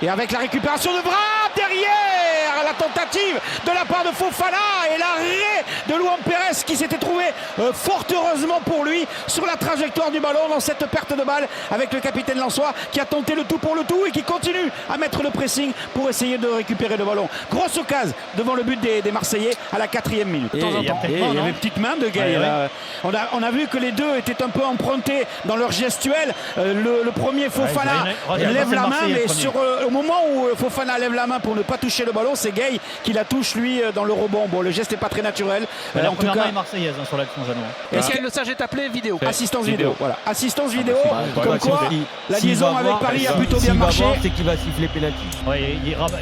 Et avec la récupération de Vrab derrière, la tentative de la part de Fofana et l'arrêt de Luan Pérez qui s'était trouvé fort heureusement pour lui sur la trajectoire du ballon dans cette perte de balle avec le capitaine lensois qui a tenté le tout pour le tout et qui continue à mettre le pressing pour essayer de récupérer le ballon. Grosse occasion devant le but des Marseillais à la 4e minute. Et il y avait petite main de Gueye. On a vu que les deux étaient un peu empruntés dans leur gestuelle. Le premier Fofana lève la main, mais au moment où Fofana lève la main pour ne pas toucher le ballon, c'est Gueye qui la touche lui dans le rebond. Bon, le geste n'est pas très naturel. La première main est marseillaise sur l'action Jeannot. Est-ce que le sage est appelé vidéo? Assistance vidéo. Voilà, assistance vidéo. Comme quoi, la liaison avec Paris a plutôt bien marché. C'est qu'il va siffler pénalty. Ouais,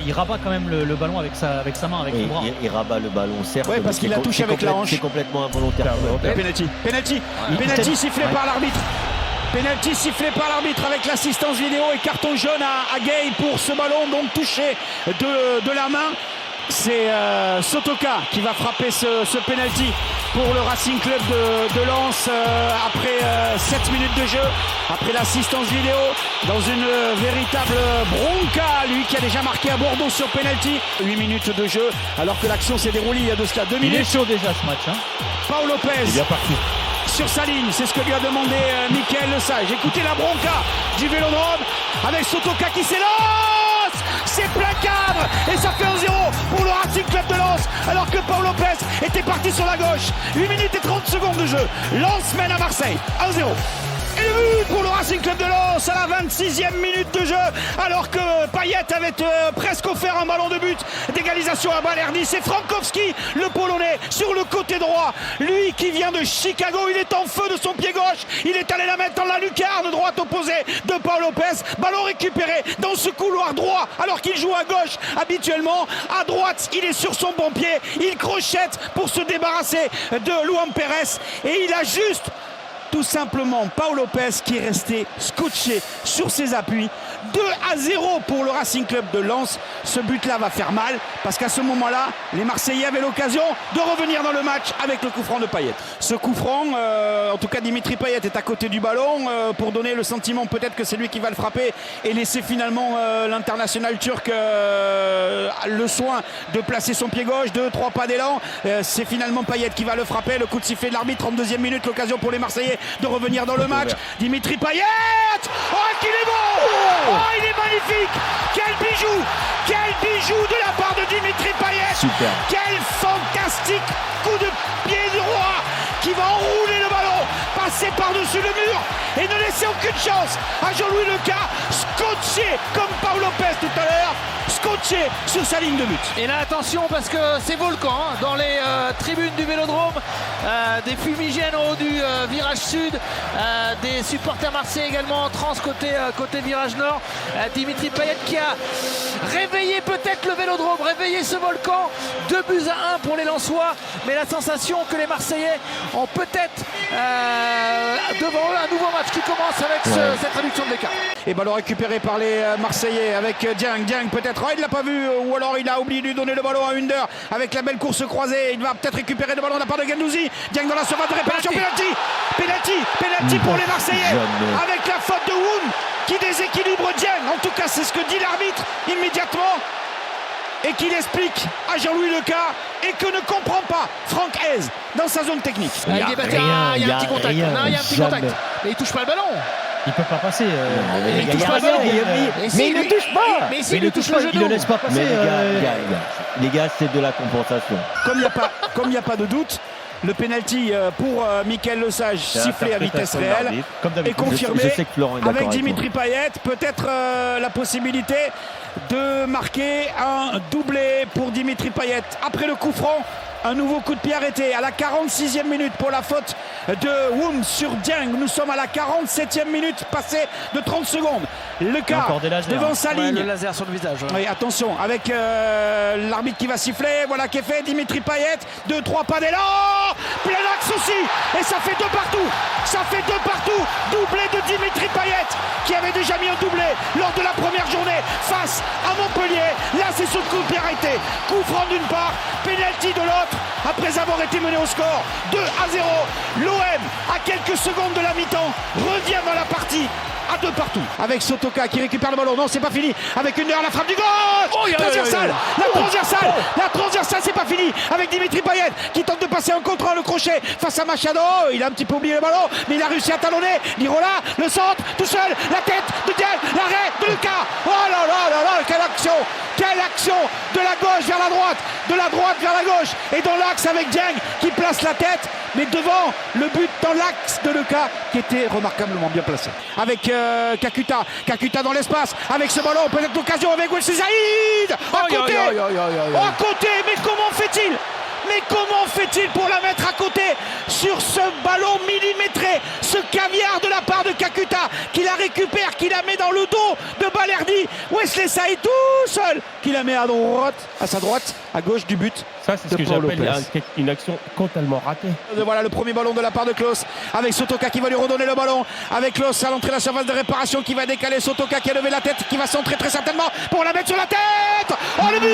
il rabat quand même le ballon avec sa main, avec son bras. Il rabat le ballon, certes. Ouais, parce qu'il a touché avec la hanche. C'est complètement involontaire. Penalty sifflé par l'arbitre. Penalty sifflé par l'arbitre avec l'assistance vidéo et carton jaune à Gueye pour ce ballon donc touché de la main. C'est Sotoka qui va frapper ce penalty pour le Racing Club de Lens après 7 minutes de jeu, après l'assistance vidéo, dans une véritable bronca, lui qui a déjà marqué à Bordeaux sur penalty. 8 minutes de jeu alors que l'action s'est déroulée il y a de cela 2 minutes. Il est chaud déjà ce match. Paul Lopez. Il est bien parti. Sur sa ligne, c'est ce que lui a demandé Mickaël Le Sage. Écoutez la bronca du Vélodrome avec Sotoka qui s'élance. C'est plein cadre et ça fait 1-0 pour le Racing Club de Lens alors que Paul Lopez était parti sur la gauche. 8 minutes et 30 secondes de jeu. Lens mène à Marseille 1-0. Et le but pour le Racing Club de Lens à la 26e minute de jeu alors que Payet avait presque offert un ballon de but d'égalisation à Balerdi. C'est Frankowski, le Polonais, sur le côté droit. Lui qui vient de Chicago, il est en feu de son pied gauche. Il est allé la mettre dans la lucarne droite opposée de Paul Lopez. Ballon récupéré dans ce couloir droit alors qu'il joue à gauche habituellement. À droite, il est sur son bon pied. Il crochette pour se débarrasser de Luan Pérez et il a juste tout simplement Paul Lopez qui est resté scotché sur ses appuis. 2-0 pour le Racing Club de Lens. Ce but-là va faire mal parce qu'à ce moment-là, les Marseillais avaient l'occasion de revenir dans le match avec le coup franc de Payet. Ce coup franc, en tout cas Dimitri Payet est à côté du ballon pour donner le sentiment peut-être que c'est lui qui va le frapper et laisser finalement l'international turc le soin de placer son pied gauche, 2-3 pas d'élan. C'est finalement Payet qui va le frapper. Le coup de sifflet de l'arbitre, 32e minute, l'occasion pour les Marseillais de revenir dans le match. Dimitri Payet, oh qu'il est beau, oh il est magnifique, quel bijou de la part de Dimitri Payet. Super. Quel fantastique coup de pied droit qui va enrouler le ballon, passer par-dessus le mur et ne laisser aucune chance à Jean-Louis Leca, scotché comme Paul Lopez tout à l'heure, scotché sur sa ligne de but. Et là attention parce que c'est volcan dans les tribunes du Vélodrome, des fumigènes au haut du virage sud, des supporters marseillais également en transe côté virage nord. Dimitri Payet qui a réveillé peut-être le Vélodrome, réveillé ce volcan. 2-1 pour les Lensois, mais la sensation que les Marseillais ont peut-être devant eux un nouveau match qui commence avec cette réduction de l'écart. Et ballon récupéré par les Marseillais avec Dieng peut-être, il ne l'a pas vu ou alors il a oublié de lui donner le ballon à Under avec la belle course croisée. Il va peut-être récupérer le ballon de la part de Guendouzi. Dieng dans la surface de réparation, penalty pour les Marseillais avec la faute de Woun qui déséquilibre Dieng. En tout cas c'est ce que dit l'arbitre immédiatement et qu'il explique à Jean-Louis Leca et que ne comprend pas Franck Hez dans sa zone technique. Il y a un petit contact. Non, il y a un petit contact. Mais il touche pas le ballon. Il peut pas passer. Il touche pas le ballon. Mais il ne touche pas. Mais s'il lui touche le genou, il ne laisse pas passer. Les gars, c'est de la compensation. Comme il n'y a pas de doute, le penalty pour Mickaël Le Sage sifflé à vitesse réelle est confirmé avec Dimitri Payet. Peut-être la possibilité de marquer un doublé pour Dimitri Payet après le coup franc. Un nouveau coup de pied arrêté à la 46e minute pour la faute de Woum sur Dieng. Nous sommes à la 47e minute passée de 30 secondes. Leca devant sa ligne. Le laser sur le visage. Oui, attention, avec l'arbitre qui va siffler. Voilà qui est fait. Dimitri Payet, 2-3 pas d'élan. Plein axe aussi. Et ça fait 2 partout. Ça fait 2 partout. Doublé de Dimitri Payet qui avait déjà mis un doublé lors de la première journée face à Montpellier. Là, c'est ce coup de pied arrêté. Coup franc d'une part, penalty de l'autre. Après avoir été mené au score 2-0, l'OM à quelques secondes de la mi-temps revient dans la partie à 2 partout. Avec Sotoka qui récupère le ballon. Non, c'est pas fini. Avec une heure, la frappe du gauche. Transversale. La transversale, c'est pas fini. Avec Dimitri Payet qui tente de passer un contrôle le crochet face à Machado. Il a un petit peu oublié le ballon, mais il a réussi à talonner. Lirola, le centre, tout seul. La tête de Dieng, l'arrêt de Lucas. Oh là là là là, quelle action. Quelle action de la gauche vers la droite, de la droite vers la gauche. Et dans l'axe avec Dieng qui place la tête. Mais devant le but dans l'axe de Lucas qui était remarquablement bien placé. Avec Kakuta dans l'espace, avec ce ballon, peut-être l'occasion avec Wesley Saïd à côté, mais comment fait-il? Mais comment fait-il pour la mettre à côté sur ce ballon millimétré, ce caviar de la part de Kakuta qui la récupère, qui la met dans le dos de Balerdi. Wesley Saïd tout seul qui la met à droite, à sa droite, à gauche du but. Ça, c'est ce que j'appelle une action totalement ratée. Voilà le premier ballon de la part de Klose avec Sotoka qui va lui redonner le ballon. Avec Klose à l'entrée de la surface de réparation qui va décaler Sotoka qui a levé la tête, qui va centrer très certainement pour la mettre sur la tête. Oh le but!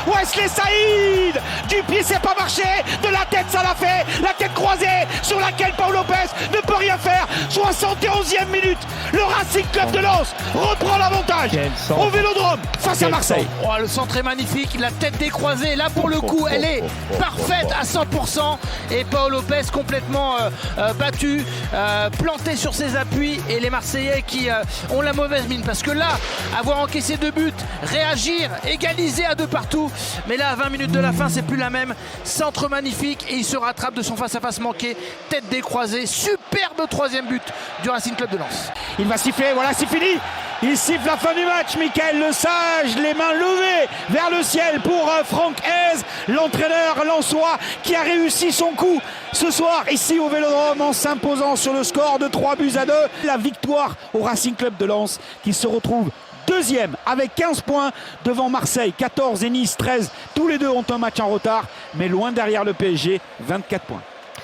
Wesley Saïd, du pied c'est pas marché, de la tête ça l'a fait, la tête croisée sur laquelle Pau Lopez ne peut rien faire. 71e minute, le Racing Club de Lens reprend l'avantage au Vélodrome face à Marseille. Oh, le centre est magnifique, la tête décroisée, là pour le coup elle est parfaite à 100% et Pau Lopez complètement battu, planté sur ses appuis et les Marseillais qui ont la mauvaise mine parce que là, avoir encaissé 2 buts, réagir, égaliser à 2 partout. Mais là, à 20 minutes de la fin, c'est plus la même. Centre magnifique et il se rattrape de son face-à-face manqué. Tête décroisée. Superbe 3e but du Racing Club de Lens. Il va siffler, voilà, c'est fini. Il siffle la fin du match. Mickaël Le Sage, les mains levées vers le ciel pour Franck Hez, l'entraîneur lensois qui a réussi son coup ce soir ici au Vélodrome en s'imposant sur le score de 3-2. La victoire au Racing Club de Lens qui se retrouve deuxième avec 15 points devant Marseille, 14 et Nice, 13. Tous les deux ont un match en retard, mais loin derrière le PSG, 24 points.